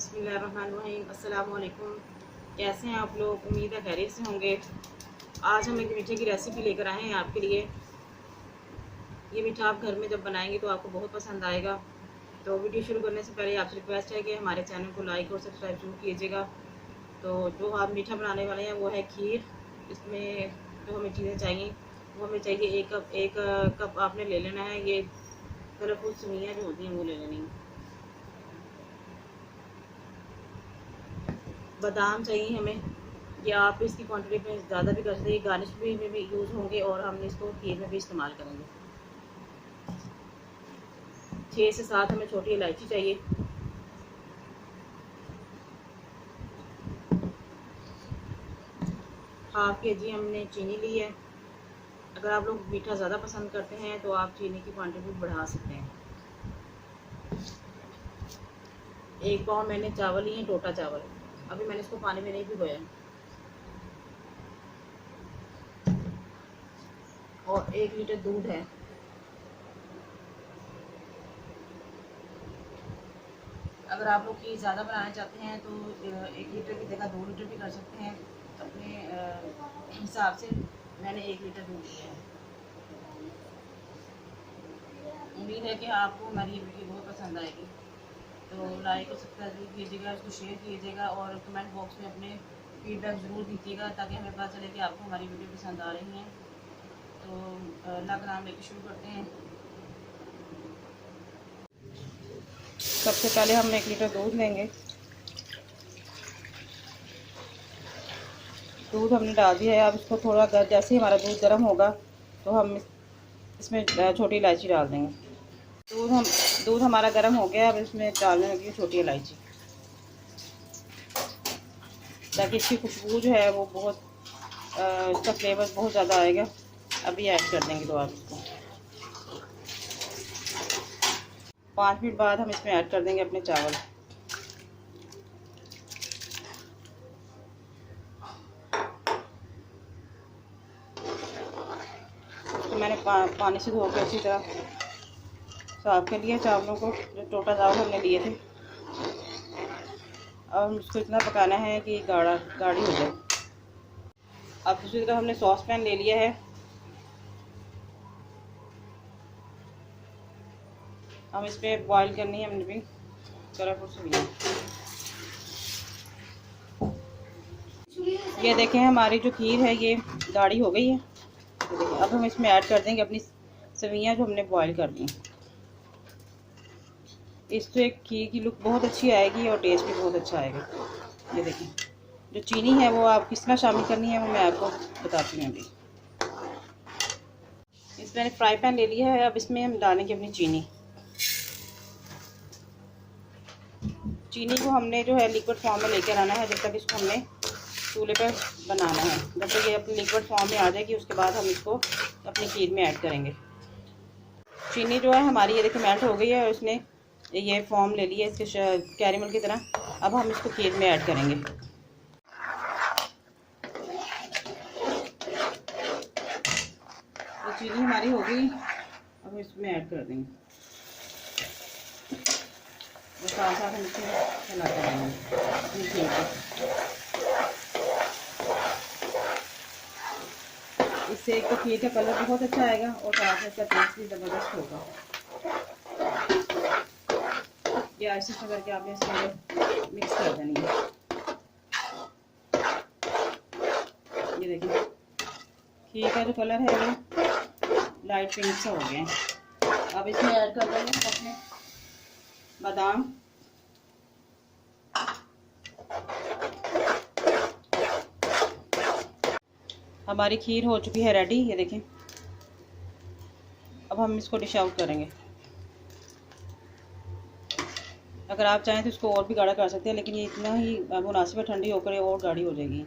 बिस्मिल्लाहिर्रहमानिर्रहीम। अस्सलाम वालेकुम। कैसे हैं आप लोग? उम्मीद है खैरियत से होंगे। आज हम एक मीठे की रेसिपी लेकर आए हैं आपके लिए। ये मीठा आप घर में जब बनाएंगे तो आपको बहुत पसंद आएगा। तो वीडियो शुरू करने से पहले आपसे रिक्वेस्ट है कि हमारे चैनल को लाइक और सब्सक्राइब जरूर कीजिएगा। तो जो आप मीठा बनाने वाले हैं वो है खीर। इसमें जो हमें चीज़ें चाहिए वो हमें चाहिए एक कप आपने ले लेना है। ये कलरफुल सेवइयाँ जो होती हैं वो ले लेनी है। बादाम चाहिए हमें, या आप इसकी क्वांटिटी में ज़्यादा भी कर सकते हैं। गार्निश में भी यूज़ होंगे और हम इसको खीर में भी इस्तेमाल करेंगे। 6 से 7 हमें छोटी इलायची चाहिए। हाफ के जी हमने चीनी ली है। अगर आप लोग मीठा ज़्यादा पसंद करते हैं तो आप चीनी की क्वांटिटी बढ़ा सकते हैं। 1 पाव मैंने चावल लिए हैं, टोटा चावल। अभी मैंने इसको पानी में नहीं भिगोया। और 1 लीटर दूध है। अगर आप लोग खीर ज़्यादा बनाना चाहते हैं तो 1 लीटर की जगह 2 लीटर भी कर सकते हैं अपने हिसाब से। मैंने 1 लीटर दूध लिया है। उम्मीद है कि आपको हमारी ये वीडियो बहुत पसंद आएगी। तो लाइक और सब्सक्राइब कीजिएगा, इसको शेयर कीजिएगा और कमेंट बॉक्स में अपने फीडबैक ज़रूर दीजिएगा ताकि हमें पता चले कि आपको हमारी वीडियो पसंद आ रही हैं। तो अल्लाह का नाम लेके शुरू करते हैं। सबसे पहले हम 1 लीटर दूध लेंगे। दूध हमने डाल दिया है। अब इसको थोड़ा जैसे ही हमारा दूध गर्म होगा तो हम इसमें छोटी इलायची डाल देंगे। दूध हमारा गर्म हो गया। अब इसमें डालने लगी छोटी इलायची ताकि इसकी खुशबू जो है वो बहुत इसका फ्लेवर बहुत ज़्यादा आएगा। अभी ऐड कर देंगे तो आप इसको 5 मिनट बाद हम इसमें ऐड कर देंगे अपने चावल। तो मैंने पानी से धो के अच्छी तरह साफ कर लिया चावलों को, जो टोटा चावल हमने लिए थे। अब हम इसको इतना पकाना है कि गाढ़ी हो जाए। अब दूसरी तरफ हमने सॉस पैन ले लिया है। हम इस पर बॉईल करनी है हमने भी कलरफुल सेवइयां। ये देखें हमारी जो खीर है ये गाढ़ी हो गई है। ये देखें। अब हम इसमें ऐड कर देंगे अपनी सेवइयां जो हमने बॉईल कर दी। इससे खीर की लुक बहुत अच्छी आएगी और टेस्ट भी बहुत अच्छा आएगा। ये देखें, जो चीनी है वो आप किस तरह शामिल करनी है वो मैं आपको बताती हूँ अभी। इस मैंने फ्राई पैन ले लिया है। अब इसमें हम डालेंगे अपनी चीनी। चीनी को हमने जो है लिक्विड फॉर्म में लेकर आना है। जब तक इसको हमने चूल्हे पर बनाना है, जब तक ये अपनी लिक्विड फॉर्म में आ जाएगी उसके बाद हम इसको अपनी खीर में ऐड करेंगे। चीनी जो है हमारी ये देखिए मेल्ट हो गई है और इसने ये फॉर्म ले लिया इसके कैरेमल की तरह। अब हम इसको खीर में ऐड करेंगे। तो चीनी हमारी हो गई। अब इसमें ऐड कर देंगे और साथ साथ हम इसे चलाते रहेंगे खीर को। इससे एक तो खीर का कलर बहुत अच्छा आएगा और साथ में इसका टेस्ट भी ज़बरदस्त होगा। ये ऐसे करके आपने इसके अंदर मिक्स कर देनी है। ये देखिए खीर का जो कलर है ये लाइट पिंक सा हो गया है। अब इसमें ऐड कर देंगे अपने बादाम। हमारी खीर हो चुकी है रेडी। ये देखें। अब हम इसको डिश आउट करेंगे। अगर आप चाहें तो इसको और भी गाढ़ा कर सकते हैं, लेकिन ये इतना ही मुनासिब है, ठंडी होकर और गाढ़ी हो जाएगी।